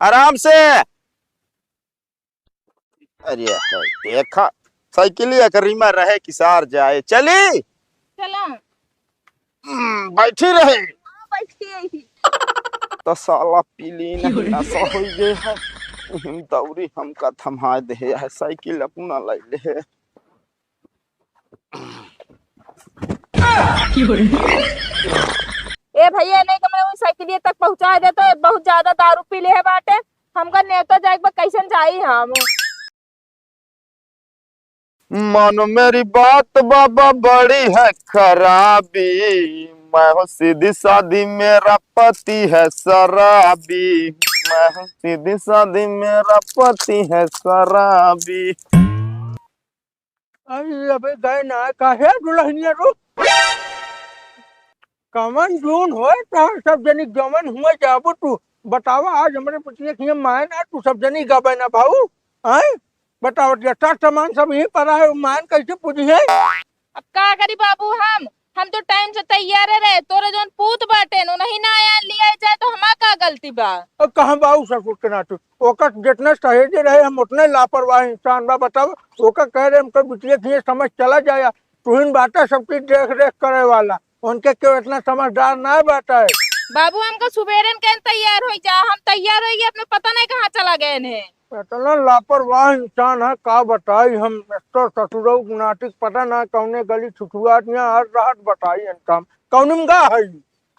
आराम से। अरे देखा साइकिल करीमा रहे कि सार जाए चली। चलो। बैठी रहे बैठी। तो साला पीली नहीं नशा हो गए है। दौरी हमका थमा दे है साइकिल अपना ले ले। ए भैया नहीं तो मैं वो साइकिल तक पहुंचा दे तो बहुत ज्यादा दारू पी ले है बाटे। हमका नेता जाए कैसन जाई हम। मानो मेरी बात बाबा बड़ी है खराबी। मैं हूँ सीधी सादी मेरा पति है शराबी। मैं हूँ सीधी सादी मेरा पति है शराबी। अरे अबे गए ना काहे दुल्हनिया रो कमन जून हो सब जनी गमन हुए जाबो तू बतावा आज हमारे पतिया की माय ना तू सब जनी गबे ना भाऊ हैं बताओ जटा सामान सब यहीं पर है मान कैसे पूछी है। अब का करी बाबू हम तो टाइम से तैयार रहे तोरे जोन पूत बाटे नो नहीं ना आया लिया जाए तो हमार का गलती बा। अब कहाँ बाबू सब कुछ के नाटू ओकर जितना सहेजे रहे हम उतने लापरवाह इंसान बा बताओ ओकर कह रहे हमको बिटिया की समझ चला जाए तू इन बाटा सबकी देख रेख करे वाला उनके क्यों इतना समझदार ना बाटा है। बाबू हमको सुबेरन कहन तैयार हो जा हम तैयार हो गए अपने पता नहीं कहाँ चला गए ने। इतना लापरवाह इंसान है का बताई हम तो ससुरऊ नाटिक पता ना कौने गली छुटुआटियां हर रात बताई इनका कौन में गा है।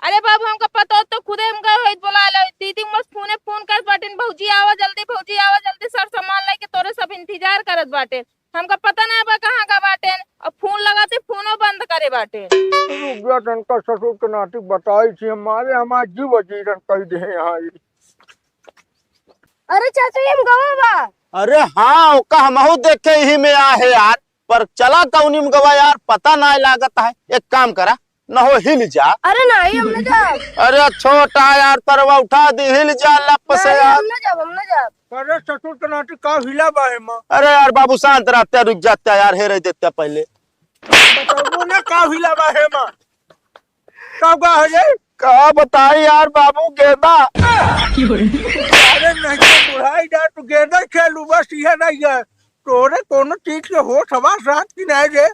अरे बाबू हमको पता हो तो खुदे हमका होइत बोला लो दीदी मस फोन कर बाटे भौजी आवा जल्दी सर सामान लेके तोरे सब इंतजार करत बाटे। हमका पता ना बा कहाँ का बाटे और फोन लगाते फोनो बंद करे बाटे। इनका ससुर के नाटिक बताई थी हमारे हमारे जीव जीरन कह दे यहाँ। अरे चाचा ये हम गवा बा। अरे हाँ ओका हमहू देखे ही में आ है यार पर चला कौनी में गवा यार पता ना लागत है। एक काम करा न हो हिल जा। अरे नहीं हम न जाब। अरे छोटा यार तरवा उठा दी हिल जा लप से यार। हम न जाब। अरे ससुर के नाटिक का हिला बा है माँ। अरे यार बाबू शांत रहते रुक जाते यार हेरे देते पहले बताओ ना का हिला बा है माँ कब का है कहा बताई यार बाबू गेदा। अरे नहीं तो बुढ़ाई जा तू गेंदा खेलू बस यह नहीं है तोरे कोनो चीज के हो सवा साथ की नहीं जे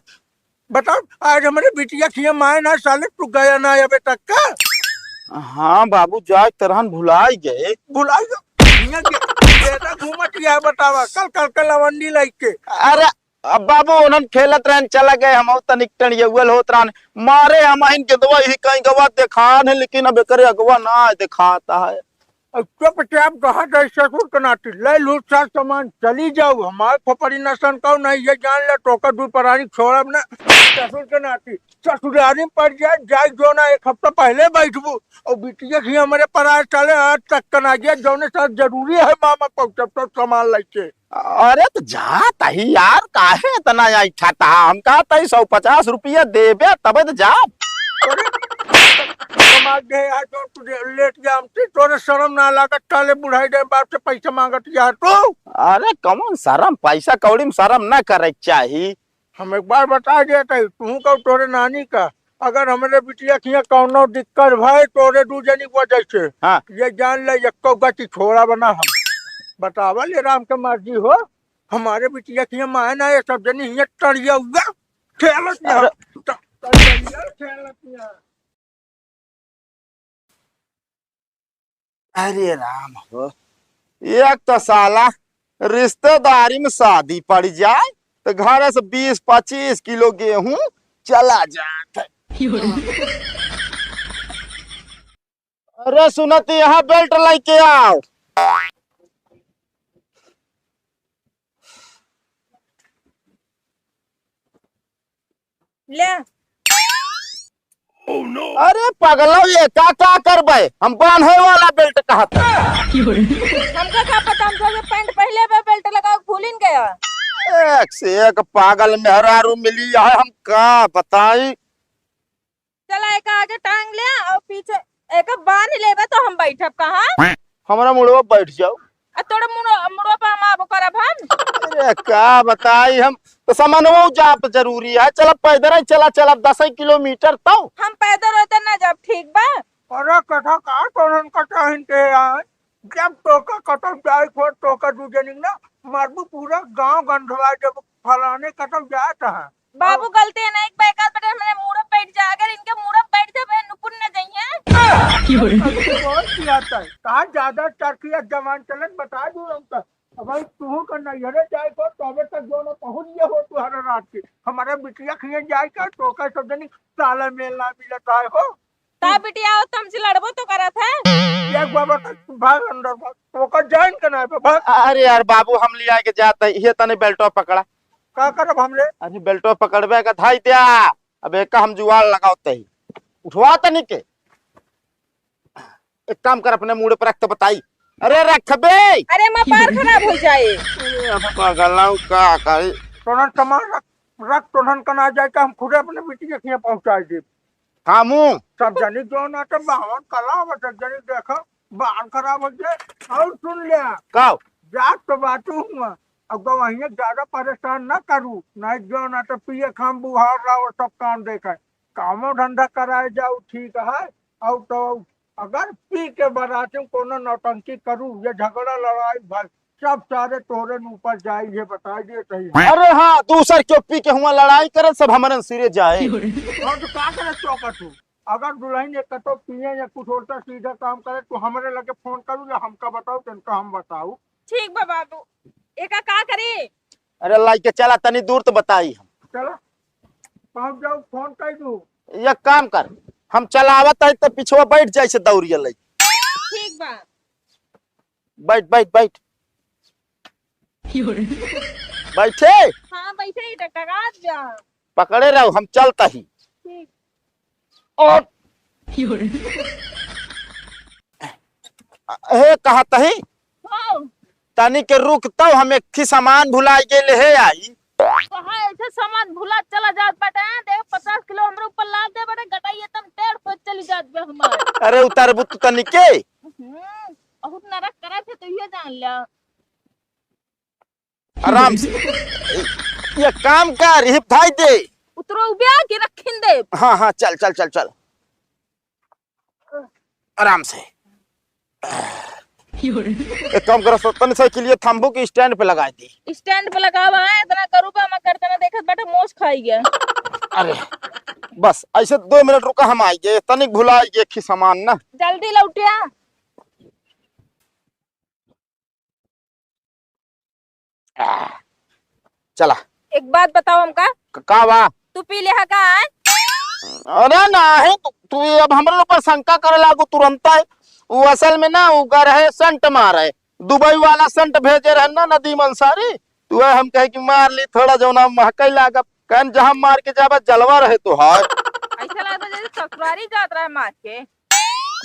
बताओ आज हमारे बिटिया की माए ना साले तू गया ना अबे तक का। हाँ बाबू जाए तरह भुलाई गए। भुलाई गेंदा घूमत गया बतावा कल कल कल लवंडी लाइक के। अरे अब बाबू उन्हन खेलत रहन चला गए हम तनिक टणियउल होत रहन मारे हम के दवा ही कहीं गवा दिखान है लेकिन अब करे अगवा ना दिखाता है। चुपचाप कहा जाए ससुर के नाटी ले लूट साथ सामान चली जाओ हमारे खोपड़ी नसन का नहीं ये जान ले टोका दूर परानी छोड़ा ना ससुर के नाटी ससुरारी पड़ जाए जाए जो ना एक हफ्ता पहले बैठबू और बिटिया की हमारे पराए चले आज तक कना गया जो ने साथ जरूरी है मामा को जब तक सामान लेके। अरे तो जाता ही यार काहे इतना यहाँ इठाता हम कहता ही 150 रुपया देबे तब तो जा। लेट गया तोरे शर्म ना लागत ताले बुढ़ाई दे बाप से पैसा मांगत या तो। अरे कमन शर्म पैसा कौड़ी में शर्म ना करे चाहिए। हम एक बार बता देते तू कहो तोरे नानी का अगर हमारे बिटिया की कौनो दिक्कत भाई तोरे दू जनी वजह से हाँ ये जान ले एको गति छोड़ा बना हम बतावा ले राम के मर्जी हो हमारे बिटिया की माए ना ये सब जनी हिया टड़िया हुआ खेलत अरे राम हो एक तो साला रिश्तेदारी में शादी पड़ जाए तो घर से 20-25 किलो गेहूं चला जाता। अरे सुनत यहाँ बेल्ट लेके आओ। ले Oh, no. अरे पगलो ये क्या करबे हम बांधे वाला बेल्ट कहता। हमका क्या पता हम तो पैंट पहले पे बेल्ट लगा भूलिन गया। एक से एक पागल मेहरारू मिली है हम का बताई। चला एक आगे टांग ले और पीछे एक बांध लेबे तो हम बैठब कहाँ। हमारा मुड़वा बैठ जाओ तोड़ा मुड़वा पे हम आबो करब हम। अरे का बताई हम तो सामानवा जाप जरूरी है चल पैदल चला 10 किलोमीटर तो हम पैदल होते ना जब ठीक बा। अरे कथा का तोरन कटा हिनते यार जब टोका कटम जाए खो टोका दूजे ना मारबू पूरा गांव गंधवा जब फलाने कटम जाता है। बाबू गलती है ना एक बैकात बेटे मेरे मुंह पे बैठ जा अगर इनके मुंह पे बैठ जाए नुपुर न जाइए। बहुत किया था कहा ज्यादा चरखिया जवान चलन बता दू हमका। अब भाई तू करना यरे जाए को तबे तक जो ना पहुंच गया हो तू हर रात की हमारे बिटिया खिए जाए का टोका सब जनी साला मेल ना मिलता है हो। ता बिटिया हो तुमसे लड़बो तो करा था। एक बाबा भाग अंदर भाग टोका ज्वाइन करना है भाग। अरे यार बाबू हम ले आके जाते ये तने बेल्टो पकड़ा। का करब हमले अरे बेल्टो पकड़बे का थाई दिया। अब एक का हम जुगाड़ लगाते ही उठवा तनी के। एक काम कर अपने मुंह पर रख तो बताई। अरे रख बे। अरे मां पार खराब हो जाए। अरे अब पागलाऊ का करे तोनन सामान रख रख तोनन कना जाए का हम खुद अपने बिटिया खिए पहुंचा दे। थामू सब जनी जो ना तो बाहन कला बट जनी देखो बाहन खराब हो जाए। और सुन लिया काओ जात तो बातू हुआ अब तो वहीं ज्यादा परेशान ना करूँ नहीं जो ना तो पिए खाम बुहार रहा सब काम देखा कामो धंधा कराए जाओ ठीक है। और तो अगर पी के बराते कोनो नौटंकी करूँ ये झगड़ा लड़ाई भाई सब सारे तोरे ऊपर जाए ये बता दिए सही। अरे हाँ दूसर क्यों पी के हुआ लड़ाई करे सब हमारे सिरे जाए। और तो क्या करे चौकट हूँ अगर दुल्हन एक कतो पिए या कुछ उल्टा सीधा काम करे तो हमारे लगे फोन करूँ या हमका बताओ तिनका हम बताऊ। ठीक बा बाबू एका का करी। अरे लाई के चला तनी दूर तो बताई हम। चलो पहुंच जाओ फोन कर दू। एक काम कर हम चलावत है तो पिछवा बैठ जाए से दौड़िया लई। ठीक बा बैठ बैठ बैठ बैठे हाँ बैठे ही टकटका जा। पकड़े रहो हम चलता ही। ठीक और हे कहता ही हाँ तनी के रुक तो हम एक थी सामान भुला गेले है आई। कहाँ ऐसे सामान भुला चला जात बाटे देख 50 किलो हमरे ऊपर लाद दे बाटे गटाइए तम टेढ़ पे चली जात बे हमार। अरे उतार बुत तनी के बहुत नरक करे थे तो ये जान लिया। आराम से ये काम कर हिफाई दे। उतरो उबिया कि रखिन दे। हाँ हाँ चल चल चल चल आराम से। एक काम करो तनी साइकिल ये थाम्बू की स्टैंड पे लगा दी। स्टैंड पे लगावा है इतना करू पे मैं करते ना देखत बाटे मोश खाई गया। अरे बस ऐसे 2 मिनट रुका हम आएंगे तनिक भुलाएंगे खी सामान ना। जल्दी लौटिया। चला एक बात बताओ हमका का वा तू पी लिया का है? अरे ना है तू अब हमारे ऊपर शंका करे लागू तुरंत है। वो असल में ना वो घर है संट मार है दुबई वाला संट भेजे रहे ना नदी मंसारी तू हम कहे कि मार ली थोड़ा जो ना महकई लागा कहन जहां मार के जाबा जलवा रहे तो है। ऐसा लगता जैसे ससुरारी जात रहा है मार के।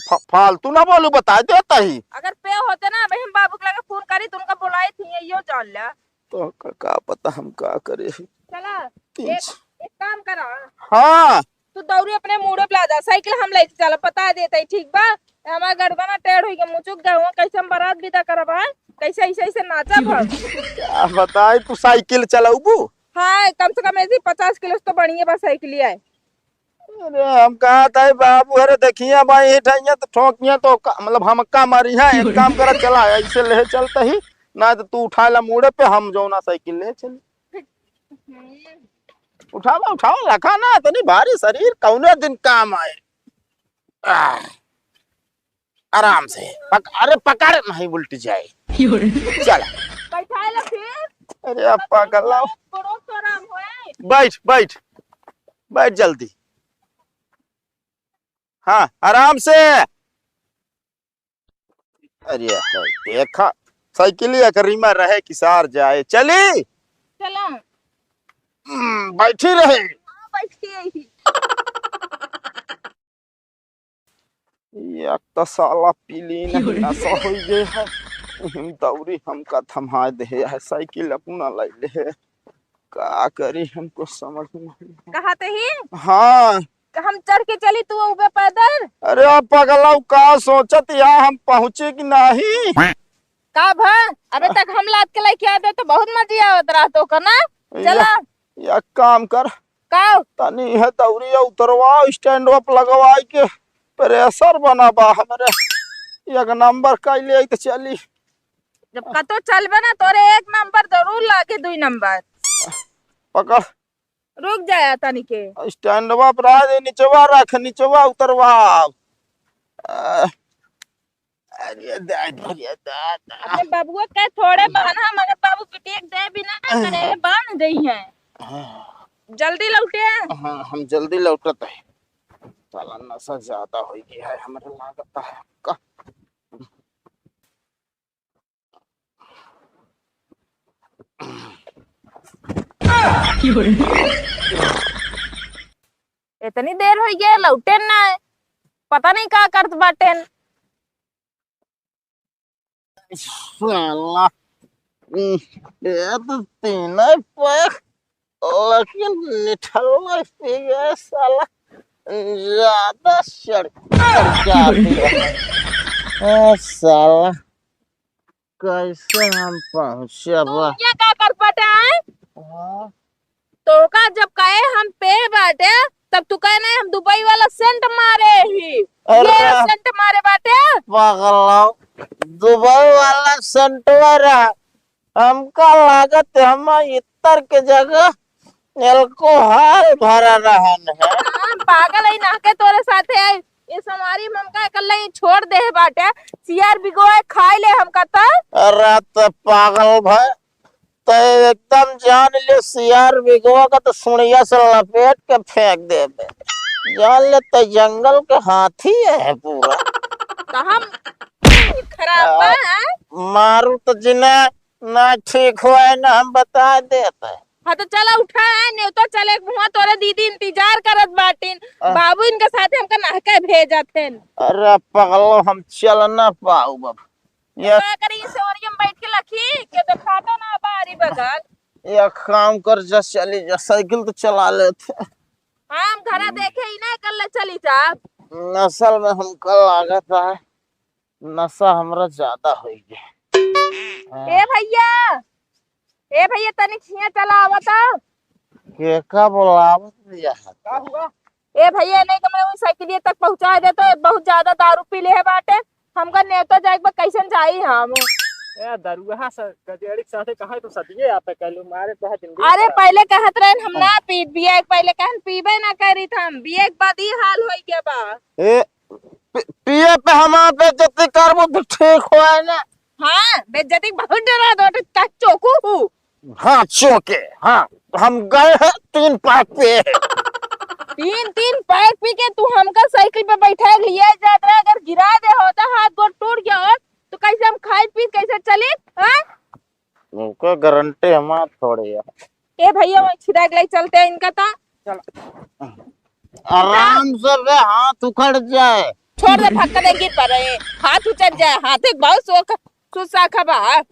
फालतू ना बोलू बता देता ही। अगर पे होते ना बहन बाबू के लगे फोन करी तुमका बुलाई थी यो जान लिया। तो का पता हम का करे। चला एक काम करा हाँ तू दौड़ी अपने मुड़े पे ला जा साइकिल हम ले चला बता देता है ठीक बा। हमारा गड़बड़ा टेढ़ हुई के मुचुक गए हुआ कैसे हम बारात विदा करब है कैसे ऐसे ऐसे नाचा भर। क्या बताए तू साइकिल चलाऊबू। हाँ कम से कम ऐसे 50 किलो तो बढ़िया बस साइकिल है। अरे हम कहा था बाबू अरे देखिए भाई हिटाइया तो ठोकिया तो मतलब हम का मारी है। एक काम करा चला ऐसे ले चलता ही ना तो तू उठा ला मुड़े पे हम जो ना साइकिल ले चले। उठावा उठावा रखा ना इतनी भारी शरीर कौने दिन काम आए। आराम से अरे पकड़ नहीं उल्टी जाए। चल बैठा ले फिर। अरे अब पागल तो आराम होए। बैठ बैठ बैठ जल्दी। हाँ आराम से। अरे देखा साइकिल रीमा रहे कि सार जाए चली। चला बैठी रहे। बैठी एक तो साला पीली नहीं नशा हो गए है। दौरी हमका थमा दे है साइकिल अपना लाई ले का करी हमको समझ नहीं। कहा ही हाँ हम चढ़ के चली तू ऊपर पैदल। अरे अब पगला का सोचत यहाँ हम पहुँचे कि नहीं का भा अबे तक हम लाद के लेके आते तो बहुत मजा आवत रहा तो का ना। चला एक काम कर का तनी है दौरी उतरवा स्टैंड अप लगवा के प्रेशर बनाबा हमरे एक नंबर कैले तो चली। जब कतो चलबे ना तोरे एक नंबर जरूर लाके 2 नंबर। पकड़ रुक जाया तनी के। स्टैंडवा पर आ दे, नीचवा रख, नीचवा उतरवा। अरे दादा अपने बाबुआ के थोड़े बहना मगर बाबू पिटिए दे बिना करे बांध दई है। जल्दी लौटे। हाँ हम जल्दी लौटत है। साला नशा ज्यादा हो गया है हमारे लागत है का। इतनी देर हो गया लौटे ना, पता नहीं का करत बाटेन। साला ये तो तीन पैक लेकिन निठल्ला पी गया साला, ज्यादा जाती है साला। कैसे हम पहुंचे तू क्या का कर पाटे हैं? तो का जब कहे हम पे बाटे तब तू कहे नहीं हम दुबई वाला सेंट मारे ही। अरे ये सेंट मारे बाटे। पागल दुबई वाला सेंटवर हमका लागत हम इतर के जगह एल्कोहल भरा रहन है। हाँ, पागल है ना के तोरे साथे है ये समारी हमका कल्ला ही छोड़ दे है बाटे। सीआर बिगो खाई ले हमका त। अरे तो पागल भाई तो एकदम जान ले सियार बिगवा का तो सुनिया से लपेट के फेंक दे बे। जान ले तो जंगल के हाथी है पूरा। तो हम खराब है। मारू तो जिन्हें ना ठीक हुआ ना हम बता देते। हाँ तो चला उठा है नहीं तो चले मुआ तोरे दीदी इंतजार करत बाटिन। बाबू इनके साथे हमका नहके भेजतन। अरे पगलो हम चल ना पाऊ बाबा। ये करी सोरियम बैठ के लखी के दिखाता ना बारी बगल। ये काम कर जा, चली जा, साइकिल तो चला लेते। हम घरा देखे ही ना कल चली जा। नसल में हमको लागत है नशा हमरा ज्यादा हो गया। ए भैया तनिक छिया चला आवता। के का बोलावत दिया है? क्या हुआ? ए भैया नहीं तो मैं उस साइकिलिए तक पहुंचा दे तो बहुत ज्यादा दारू पी ले है बाटे। हमका नेता जाए पर कैसन जाई हम। ए दरुआ सर गजेड़ी साथे कहा तो सदिए आप कहलू मारे तो है जिंदगी। अरे पहले कहत रहे हम ना पी बिया पहले कहन पीबे ना करी हम बिया के बाद ही हाल होई के बा। ए पिए पे हमार बेइज्जती करबो तो ठीक होए ना। हां बेइज्जती बहुत डरा दो का चोकू। हाँ चौके हाँ हम गए हैं 3 पैक पे। 3 पैक पी के तू हमका साइकिल पे बैठा लिया जात रहा। अगर गिरा दे होता हाथ गोड़ टूट गया हो तो कैसे हम खाई पी कैसे चले? हां उनका गारंटी हमार थोड़ी है। ए भैया वो छिड़क लाई चलते हैं इनका ता। चल आराम से बे हाथ उखड़ जाए। छोड़ दे फक्का दे गिर पड़े हाथ उचट जाए। हाथ एक बहुत सुसा खबा।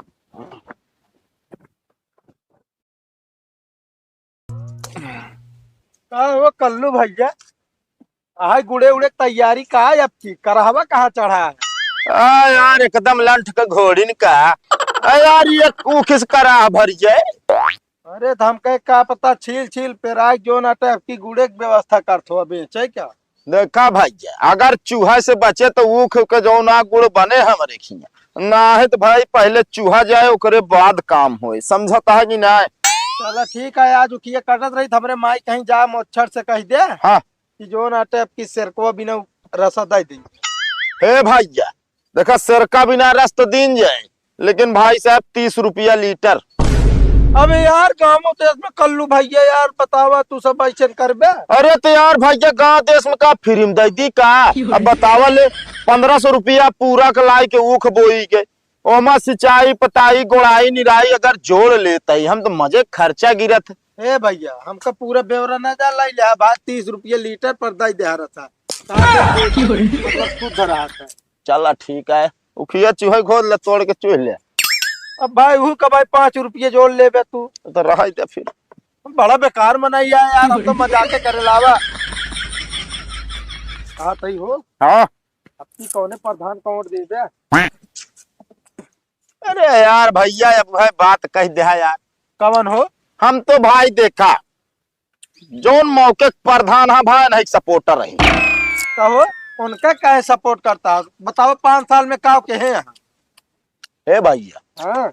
वो कल्लू भैया आए गुड़े उड़े तैयारी का है अब की करहवा कहाँ चढ़ा है? यार एकदम लंठ का घोड़िन का। यार ये किस करा भर जाए। अरे तो हम कहे का पता छील छील पेराई जो नाटे आपकी गुड़े की व्यवस्था करथो बेचे क्या? देखा भाई अगर चूहा से बचे तो ऊख के जो ना गुड़ बने हमारे खिया ना है तो भाई पहले चूहा जाए ओकरे बाद काम होए। समझता है कि ना? चलो ठीक है आज उखिए कटत रही हमरे माई कहीं जा मच्छर से कह दे हाँ कि जो नाटे आपकी सिरको बिना रसा दे दी। हे भैया देखा सरका बिना रस तो दिन जाए लेकिन भाई साहब 30 रुपया लीटर। अबे यार गाँव देश में कल्लू भैया यार बतावा तू सब ऐसे करबे? अरे तो यार भैया गाँव देश में का फ्री में दे दी का? अब बतावा ले 1500 रुपया पूरा कलाई के ऊख बोई के ओमा सिंचाई पटाई गोड़ाई निराई अगर जोड़ लेते ही हम तो मजे खर्चा गिरत। ए भैया हमका पूरा ब्यौरा न जा लाई ले बात 30 रुपये लीटर पर दे दे रहा था। चला ठीक है उखिया चूहे खोद ले तोड़ के चूह ले। अब भाई वो का भाई 5 रुपये जोड़ ले बे तू तो रहा दे फिर। बड़ा बेकार मनाई है यार हम तो मजाक करे लावा। हाँ तई हो हाँ अपनी कौने प्रधान का वोट दे दे। अरे यार भैया अब भाई बात कह दे यार। कवन हो? हम तो भाई देखा जोन मौके प्रधान है भाई नहीं सपोर्टर रही। कहो उनका क्या सपोर्ट करता है बताओ 5 साल में का के हैं यहाँ ए भैया हाँ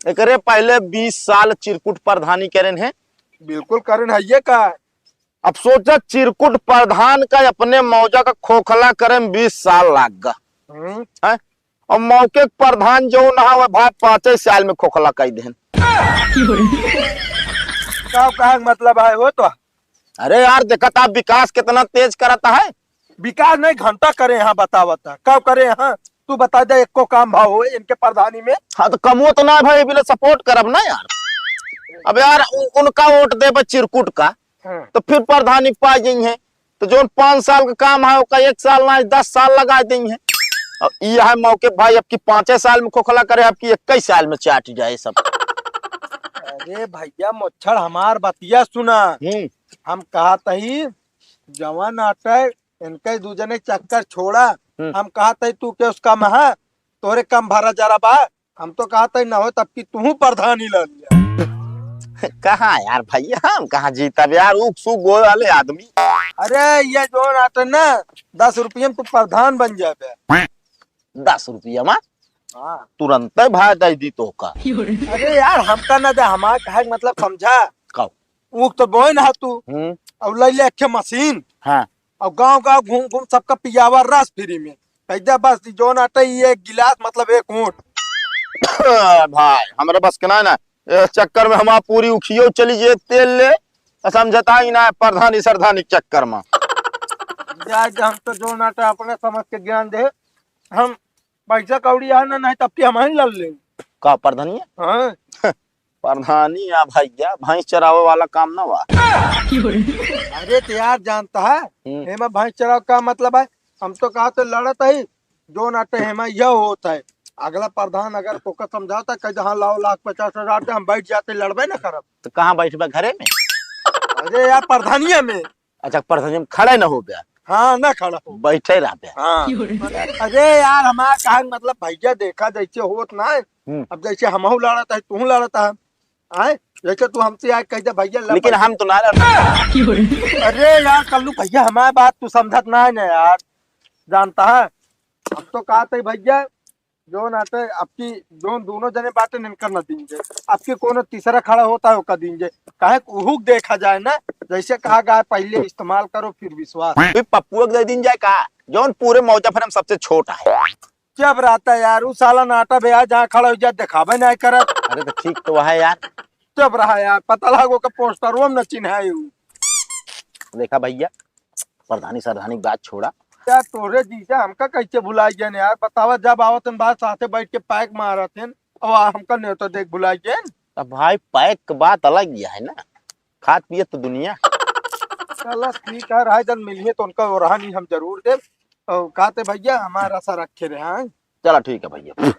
एकरे पहले 20 साल चिरकुट प्रधानी करें हैं। बिल्कुल करें है ये का अब सोचा चिरकुट प्रधान का अपने मौजा का खोखला करें 20 साल लाग गा है? और मौके के प्रधान जो ना हो भाई 5 साल में खोखला कर देन। का मतलब है वो तो अरे यार देखा था विकास कितना तेज करता है। विकास नहीं घंटा करे यहाँ बता कब करे यहाँ तू बता दे एक को काम भाव हो इनके प्रधानी में। हाँ तो कमो तो ना भाई बिना सपोर्ट करब ना यार। अब यार उनका वोट दे चिरकुट का तो फिर प्रधानी पा जाइए तो जो 5 साल का काम है उसका 1 साल ना 10 साल लगा देंगे। और ये है मौके भाई अब की 5 साल में खोखला करे आपकी 21 साल में चाट जाए सब। अरे भैया मोच्छर हमार बतिया सुना हम कहा तही जवान आटे इनके दूजने चक्कर छोड़ा हम कहा तही तू के उसका महा तोरे कम भरा जरा बा हम तो कहा तही ना हो तब की तू प्रधानी ला लिया। कहाँ यार भैया हम कहाँ जीता यार उक सुक गो वाले आदमी। अरे ये जो आटे ना 10 रुपये में तू प्रधान बन जाए 10 रुपया में तुरंत भाई दे दी तो का। अरे यार हमका ना दे हमार कहे मतलब समझा कहो ऊख तो बोए ना तू अब ले ले अच्छे मशीन हाँ और गांव गांव घूम घूम सबका पियावा रस फ्री में कैदा बस जो आटे ये एक गिलास मतलब 1 ऊँट। भाई हमारे बस के ना इस चक्कर में हमारा पूरी उखियो चली जे तेल ले समझता ही ना प्रधानी सरधानी चक्कर में। हम तो जो नाटा अपने समझ के ज्ञान दे हम पैसा कौड़ी है ना नहीं तब की हम ही लड़ ले का प्रधानी हाँ प्रधानी या भैया भैंस चरावे वाला काम ना हुआ। अरे तो यार जानता है हेमा भैंस चराव का मतलब है हम तो कहा तो लड़त है जो नाटे हेमा यह होता है अगला प्रधान अगर फोकस समझाता कह हाँ लाओ 1,50,000 हम बैठ जाते लड़बे ना करब तो कहाँ बैठबे घरे में। अरे यार प्रधानिया में अच्छा प्रधानी में खड़े न हो गया हाँ ना खड़ा हो बैठे रहते हाँ अरे यार हमारा कहा मतलब भैया देखा जैसे होत ना अब जैसे हम लड़त है तू लड़ता है आए जैसे तू हमसे आए कह दे भैया लेकिन हम तो ना अरे यार कल्लू भैया हमारी बात तू समझत ना है ना यार जानता है अब तो कहा था भैया जो नाते आपकी जो दोनों जने बातें निकल न दीजिए आपके कोनो तीसरा खड़ा होता है उसका दीजिए काहे हुक देखा जाए ना जैसे कहा गया पहले इस्तेमाल करो फिर विश्वास। पप्पू दे दिन जाए कहा जो पूरे मौजा फिर हम सबसे छोटा है जब रहता है यार उस साला नाटा भैया जहाँ खड़ा हो जाए दिखावे नहीं करत। अरे तो ठीक तो है यार जब रहा यार पता लागो का पोस्टर न चिन्ह देखा भैया प्रधानी सरधानी बात छोड़ा यार तोरे जीसे हमका कैसे भुलाई गए यार बतावा जब आवत बात साथे बैठ के पैक मारत हैं और हमका नहीं तो देख भुलाई गए। अब भाई पैक की बात अलग ही है ना खात पियत तो दुनिया। चलो ठीक है राय जन मिलिए तो उनका ओरहानी हम जरूर दे और कहते भैया हमारा सा रखे रहे हैं। चलो ठीक है भैया।